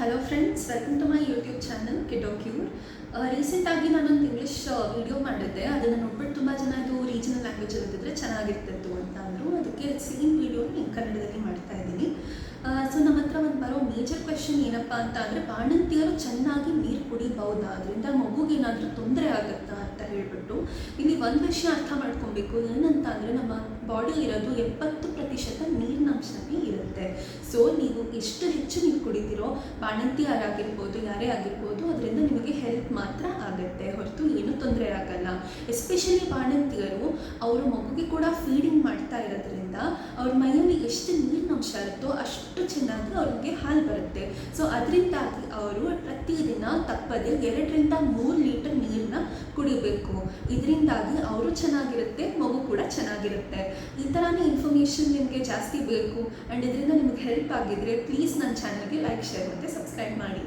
Hello friends, welcome to my YouTube channel Kiddo Cure. ರೀಸೆಂಟಾಗಿ ನಾನೊಂದು English video ಮಾಡಿದ್ದೆ. ಅದನ್ನು ನೋಡ್ಬಿಟ್ಟು ತುಂಬ ಜನ ಇದು ರೀಜನಲ್ ಲ್ಯಾಂಗ್ವೇಜಲ್ಲಿ ಇದ್ದಿದ್ರೆ ಚೆನ್ನಾಗಿರ್ತಿತ್ತು ಅಂತ ಅಂದರು. ಅದಕ್ಕೆ ಸೇಮ್ ವಿಡಿಯೋನ ಕನ್ನಡದಲ್ಲಿ ಮಾಡ್ತಾ ಇದ್ದೀನಿ. ಸೊ ನಮ್ಮ ಹತ್ರ ಒಂದು ಬರೋ ಮೇಜರ್ ಕ್ವೆಶನ್ ಏನಪ್ಪ ಅಂತ ಅಂದರೆ, ಬಾಣಂತಿಯರು ಚೆನ್ನಾಗಿ ನೀರು ಕುಡಿಬಹುದಾ, ಅದರಿಂದ ಮಗುಗೇನಾದರೂ ತೊಂದರೆ ಆಗುತ್ತಾ ಅಂತ ಹೇಳ್ಬಿಟ್ಟು. ಇಲ್ಲಿ ಒಂದು ವಿಷಯ ಅರ್ಥ ಮಾಡ್ಕೊಬೇಕು, ಏನಂತ ಅಂದರೆ ನಮ್ಮ ಬಾಡಿಲಿರೋದು 70% ನೀರಿನಂಶನೇ ಇರುತ್ತೆ. ಸೊ ನೀವು ಎಷ್ಟು ಹೆಚ್ಚು ನೀರು ಕುಡಿತೀರೋ, ಬಾಣಂತಿಯರಾಗಿರ್ಬೋದು ಯಾರೇ ಆಗಿರ್ಬೋದು, ಅದರಿಂದ ನಿಮಗೆ ಹೆಲ್ಪ್ ಮಾತ್ರ ಆಗುತ್ತೆ, ಹೊರತು ಏನೂ ತೊಂದರೆ ಆಗಲ್ಲ. ಎಸ್ಪೆಷಲಿ ಬಾಣಂತಿಯರು ಅವರು ಮಗುಗೆ ಕೂಡ ಫೀಡಿಂಗ್ ಮಾಡ್ತಾ ಇರೋದ್ರಿಂದ ಅವ್ರ ಮೈಯಲ್ಲಿ ಎಷ್ಟು ನೀರಿನಂಶ ಇರುತ್ತೋ ಅಷ್ಟು ಚೆನ್ನಾಗಿ ಅವ್ರಿಗೆ ಹಾಲು ಬರುತ್ತೆ. ಸೊ ಅದರಿಂದಾಗಿ ಅವರು ಪ್ರತಿದಿನ ತಪ್ಪದೆ 2-3 ಲೀಟರ್ ನೀರನ್ನ ಕುಡಿಬೇಕು. ಇದರಿಂದಾಗಿ ಅವರು ಚೆನ್ನಾಗಿರುತ್ತೆ, ಮಗು ಕೂಡ ಚೆನ್ನಾಗಿರುತ್ತೆ. ಈ ಥರನೇ ಇನ್ಫಾರ್ಮೇಷನ್ ನಿಮಗೆ ಜಾಸ್ತಿ ಬೇಕು ಆ್ಯಂಡ್ ಇದರಿಂದ ನಿಮಗೆ ಹೆಲ್ಪ್ ಆಗಿದ್ರೆ ಪ್ಲೀಸ್ ನನ್ನ ಚಾನಲ್ಗೆ ಲೈಕ್, ಶೇರ್ ಮತ್ತು ಸಬ್ಸ್ಕ್ರೈಬ್ ಮಾಡಿ.